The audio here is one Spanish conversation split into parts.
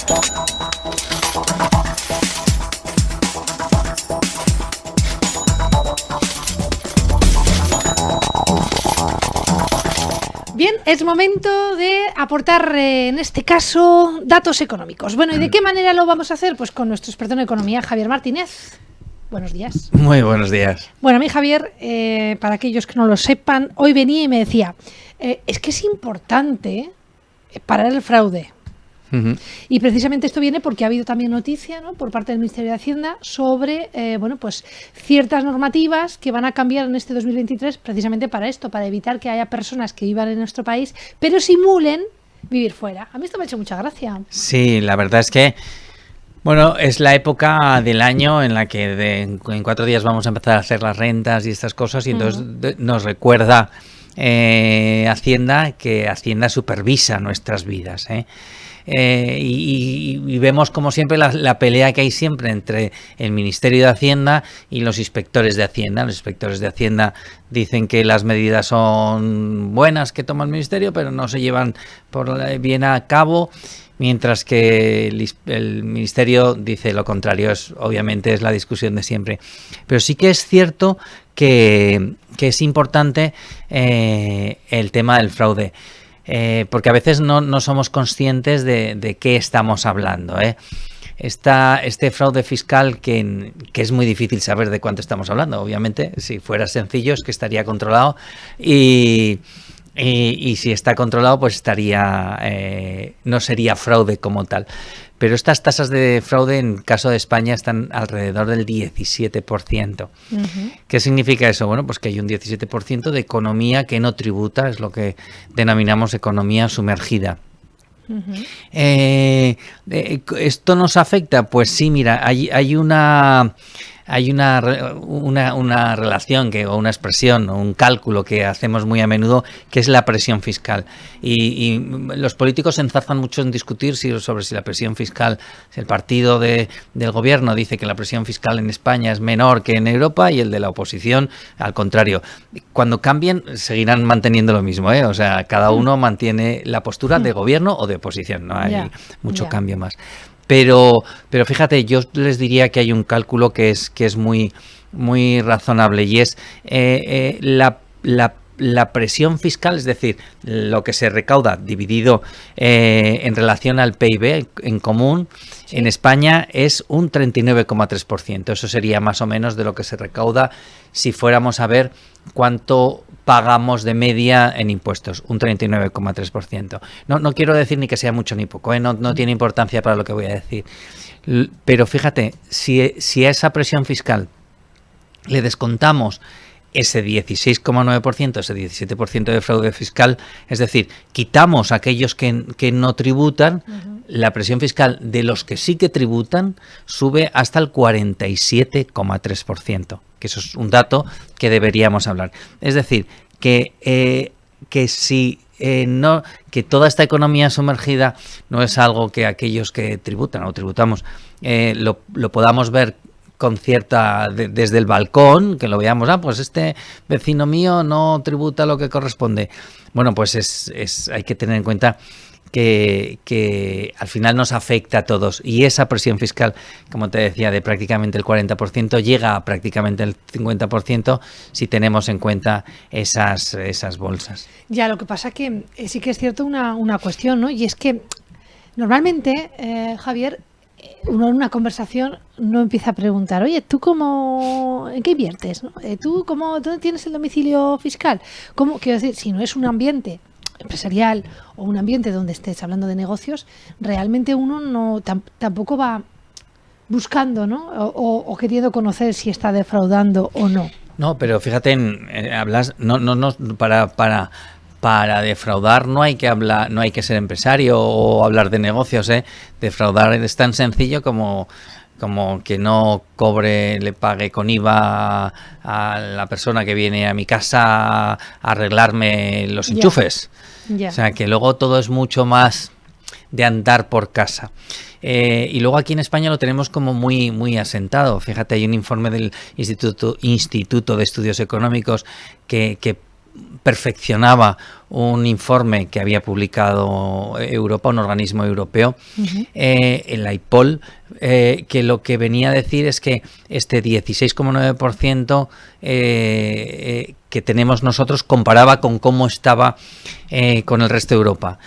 Bien, es momento de aportar, en este caso, datos económicos. Bueno, ¿y de qué manera lo vamos a hacer? Pues con nuestro experto en economía, Javier Martínez. Buenos días. Muy buenos días. Bueno, a mí, Javier, para aquellos que no lo sepan, hoy venía y me decía, es que es importante parar el fraude. Uh-huh. Y precisamente esto viene porque ha habido también noticia, ¿no?, por parte del Ministerio de Hacienda sobre pues ciertas normativas que van a cambiar en este 2023 precisamente para esto, para evitar que haya personas que vivan en nuestro país pero simulen vivir fuera. A mí esto me ha hecho mucha gracia. Sí, la verdad es que bueno, es la época del año en la que en 4 días vamos a empezar a hacer las rentas y estas cosas, y entonces nos recuerda Hacienda que Hacienda supervisa nuestras vidas, y vemos como siempre la pelea que hay siempre entre el Ministerio de Hacienda y los inspectores de Hacienda. Los inspectores de Hacienda dicen que las medidas son buenas que toma el Ministerio, pero no se llevan bien a cabo, mientras que el Ministerio dice lo contrario. Obviamente es la discusión de siempre. Pero sí que es cierto que es importante el tema del fraude. Porque a veces no somos conscientes de qué estamos hablando, Este fraude fiscal que es muy difícil saber de cuánto estamos hablando. Obviamente, si fuera sencillo es que estaría controlado, y si está controlado, pues no sería fraude como tal. Pero estas tasas de fraude en caso de España están alrededor del 17%. Uh-huh. ¿Qué significa eso? Bueno, pues que hay un 17% de economía que no tributa, es lo que denominamos economía sumergida. Uh-huh. ¿Esto nos afecta? Pues sí, mira, hay una relación o una expresión o un cálculo que hacemos muy a menudo, que es la presión fiscal, y los políticos se enzarzan mucho en discutir sobre si la presión fiscal, si el partido del gobierno dice que la presión fiscal en España es menor que en Europa, y el de la oposición al contrario. Cuando cambien seguirán manteniendo lo mismo, o sea, cada uno mantiene la postura de gobierno o de oposición, no hay mucho cambio más. Pero fíjate, yo les diría que hay un cálculo que es muy, muy razonable, y es la presión fiscal, es decir, lo que se recauda dividido en relación al PIB en común. Sí. En España es un 39,3%. Eso sería más o menos de lo que se recauda si fuéramos a ver cuánto pagamos de media en impuestos, un 39,3%. No quiero decir ni que sea mucho ni poco, no tiene importancia para lo que voy a decir. Pero fíjate, si a esa presión fiscal le descontamos ese 16,9%, ese 17% de fraude fiscal, es decir, quitamos a aquellos que no tributan, uh-huh, la presión fiscal de los que sí que tributan sube hasta el 47,3%, que eso es un dato que deberíamos hablar. Es decir, que toda esta economía sumergida no es algo que aquellos que tributan o tributamos lo podamos ver con desde el balcón, que lo veamos, pues este vecino mío no tributa lo que corresponde. Bueno, pues hay que tener en cuenta que al final nos afecta a todos, y esa presión fiscal, como te decía, de prácticamente el 40% llega a prácticamente el 50% si tenemos en cuenta esas bolsas. Ya, lo que pasa que sí que es cierto una cuestión, ¿no? Y es que normalmente, Javier, uno en una conversación no empieza a preguntar, oye, ¿tú en qué inviertes, ¿no? ¿Dónde tienes el domicilio fiscal? Quiero decir, si no es un ambiente empresarial o un ambiente donde estés hablando de negocios, realmente uno tampoco va buscando, ¿no? O queriendo conocer si está defraudando o no. No, pero fíjate, hablas, para defraudar no hay que ser empresario o hablar de negocios, Defraudar es tan sencillo como que no le pague con IVA a la persona que viene a mi casa a arreglarme los enchufes. O sea, que luego todo es mucho más de andar por casa. Y luego aquí en España lo tenemos como muy, muy asentado. Fíjate, hay un informe del Instituto de Estudios Económicos que perfeccionaba un informe que había publicado Europa, un organismo europeo, el AIPOL, que lo que venía a decir es que este 16,9% que tenemos nosotros comparaba con cómo estaba con el resto de Europa.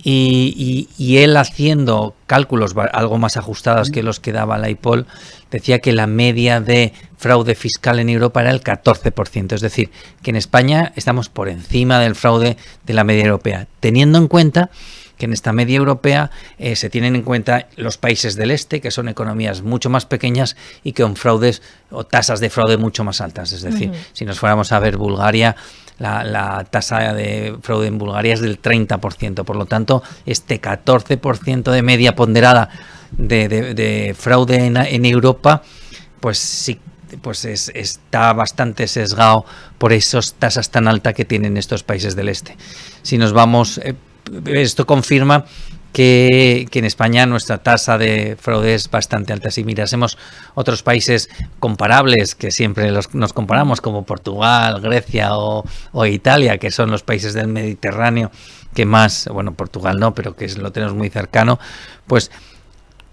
Y él, haciendo cálculos algo más ajustados que los que daba la AIPOL, decía que la media de fraude fiscal en Europa era el 14%. Es decir, que en España estamos por encima del fraude de la media europea, teniendo en cuenta que en esta media europea se tienen en cuenta los países del este, que son economías mucho más pequeñas y con fraudes o tasas de fraude mucho más altas. Es decir, si nos fuéramos a ver Bulgaria, la tasa de fraude en Bulgaria es del 30%. Por lo tanto, este 14% de media ponderada de fraude en Europa, pues sí, pues está bastante sesgado por esas tasas tan altas que tienen estos países del este. Si nos vamos, esto confirma que en España nuestra tasa de fraude es bastante alta. Si mirásemos otros países comparables, que siempre nos comparamos, como Portugal, Grecia o Italia, que son los países del Mediterráneo que más, bueno, Portugal no, pero que lo tenemos muy cercano, pues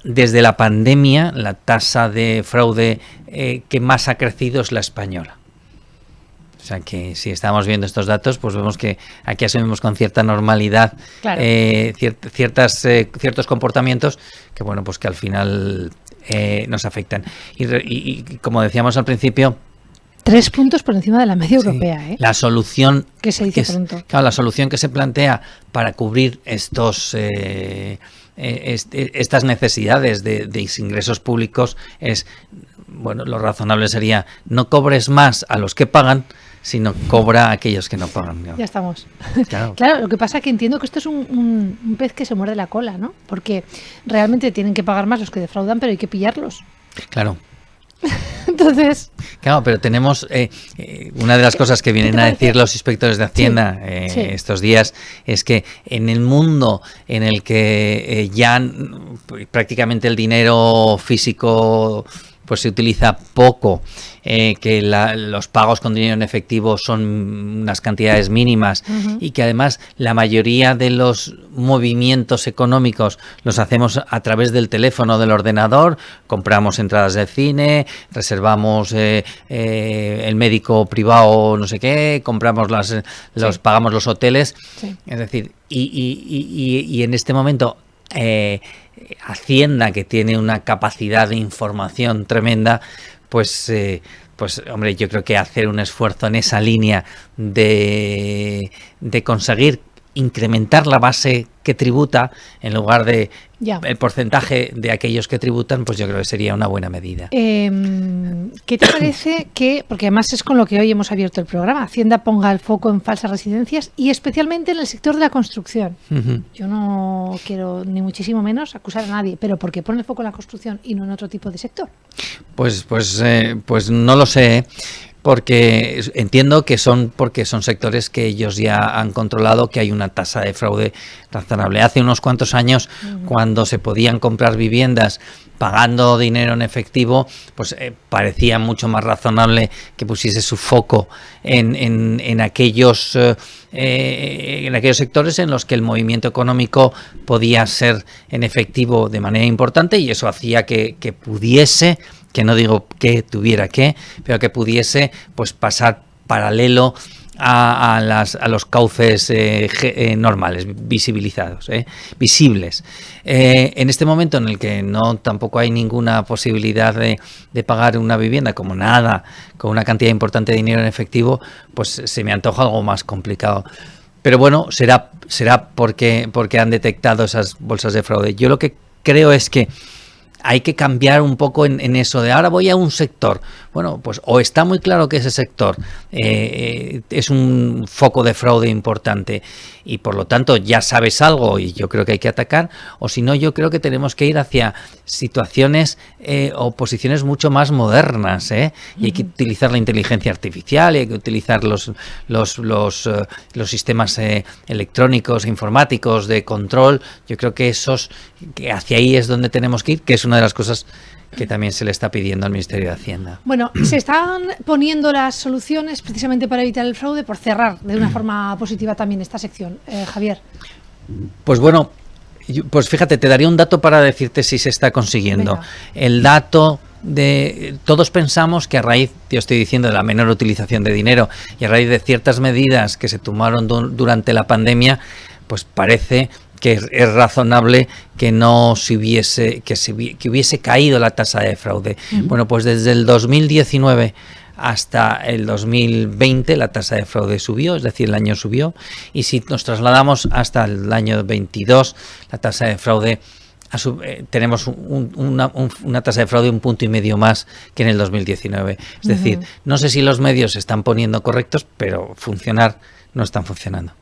desde la pandemia la tasa de fraude que más ha crecido es la española. O sea que si estamos viendo estos datos, pues vemos que aquí asumimos con cierta normalidad, claro, ciertos comportamientos que, bueno, pues que al final nos afectan. Y como decíamos al principio, 3 puntos por encima de la media europea, ¿eh? La solución que se dice pronto. Claro, la solución que se plantea para cubrir estas necesidades de ingresos públicos es, bueno, lo razonable sería no cobres más a los que pagan, sino cobra a aquellos que no pagan. ¿No? Ya estamos. Claro. Claro, lo que pasa es que entiendo que esto es un pez que se muerde la cola, ¿no? Porque realmente tienen que pagar más los que defraudan, pero hay que pillarlos. Claro. Entonces... Claro, pero tenemos una de las cosas que vienen a decir los inspectores de Hacienda estos días es que en el mundo en el que ya prácticamente el dinero físico pues se utiliza poco, que los pagos con dinero en efectivo son unas cantidades mínimas y que además la mayoría de los movimientos económicos los hacemos a través del teléfono, del ordenador, compramos entradas de cine, reservamos el médico privado no sé qué, compramos pagamos los hoteles, es decir, y en este momento Hacienda, que tiene una capacidad de información tremenda, pues hombre, yo creo que hacer un esfuerzo en esa línea de conseguir incrementar la base que tributa en lugar de el porcentaje de aquellos que tributan, pues yo creo que sería una buena medida. ¿Qué te parece que, porque además es con lo que hoy hemos abierto el programa, Hacienda ponga el foco en falsas residencias y especialmente en el sector de la construcción? Yo no quiero ni muchísimo menos acusar a nadie, pero ¿por qué pone el foco en la construcción y no en otro tipo de sector? Pues no lo sé. Porque entiendo que son sectores que ellos ya han controlado, que hay una tasa de fraude razonable. Hace unos cuantos años, cuando se podían comprar viviendas pagando dinero en efectivo, pues parecía mucho más razonable que pusiese su foco en aquellos sectores en los que el movimiento económico podía ser en efectivo de manera importante, y eso hacía que pudiese, que no digo que tuviera que, pero que pudiese pues pasar paralelo a los cauces normales, visibilizados, visibles. En este momento en el que tampoco hay ninguna posibilidad de pagar una vivienda como nada, con una cantidad importante de dinero en efectivo, pues se me antoja algo más complicado. Pero bueno, será porque han detectado esas bolsas de fraude. Yo lo que creo es que hay que cambiar un poco en eso de ahora voy a un sector. Bueno, pues o está muy claro que ese sector es un foco de fraude importante y por lo tanto ya sabes algo y yo creo que hay que atacar, o si no, yo creo que tenemos que ir hacia situaciones o posiciones mucho más modernas, y hay que utilizar la inteligencia artificial, y hay que utilizar los sistemas electrónicos, informáticos de control. Yo creo que hacia ahí es donde tenemos que ir, que es una de las cosas que también se le está pidiendo al Ministerio de Hacienda. Bueno, se están poniendo las soluciones precisamente para evitar el fraude, por cerrar de una forma positiva también esta sección. Javier. Pues bueno, pues fíjate, te daría un dato para decirte si se está consiguiendo. Venga. El dato todos pensamos que a raíz, yo estoy diciendo, de la menor utilización de dinero y a raíz de ciertas medidas que se tomaron durante la pandemia, pues parece que es razonable que no se hubiese, que hubiese caído la tasa de fraude. Bueno, pues desde el 2019 hasta el 2020 la tasa de fraude subió, es decir, el año subió, y si nos trasladamos hasta el año 22, la tasa de fraude tenemos una tasa de fraude 1,5 puntos más que en el 2019. Es decir, no sé si los medios se están poniendo correctos, pero funcionar no están funcionando.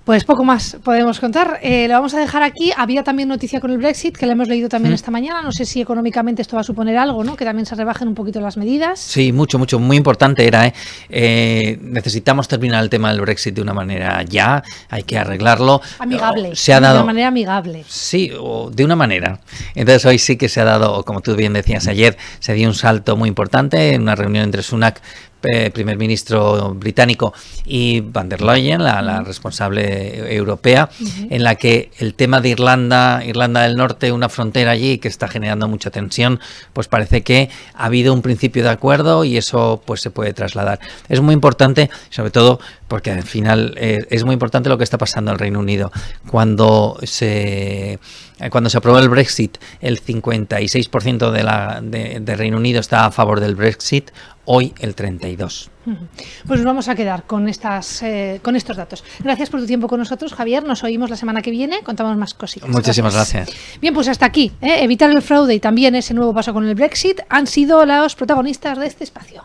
Pues poco más podemos contar. Lo vamos a dejar aquí. Había también noticia con el Brexit, que la hemos leído también esta mañana. No sé si económicamente esto va a suponer algo, ¿no? Que también se rebajen un poquito las medidas. Sí, mucho, muy importante era. Necesitamos terminar el tema del Brexit de una manera ya. Hay que arreglarlo. Amigable. Se ha dado, de una manera amigable. Sí, o de una manera. Entonces hoy sí que se ha dado, como tú bien decías ayer, se dio un salto muy importante en una reunión entre Sunak, primer ministro británico, y Van der Leyen, la responsable europea, en la que el tema de Irlanda del Norte, una frontera allí que está generando mucha tensión, pues parece que ha habido un principio de acuerdo y eso pues se puede trasladar. Es muy importante, sobre todo porque al final es muy importante lo que está pasando en el Reino Unido. Cuando se aprobó el Brexit, el 56% de Reino Unido está a favor del Brexit, hoy el 32%. Pues nos vamos a quedar con estos datos. Gracias por tu tiempo con nosotros, Javier. Nos oímos la semana que viene, contamos más cositas. Muchísimas gracias. Bien, pues hasta aquí. Evitar el fraude y también ese nuevo paso con el Brexit han sido los protagonistas de este espacio.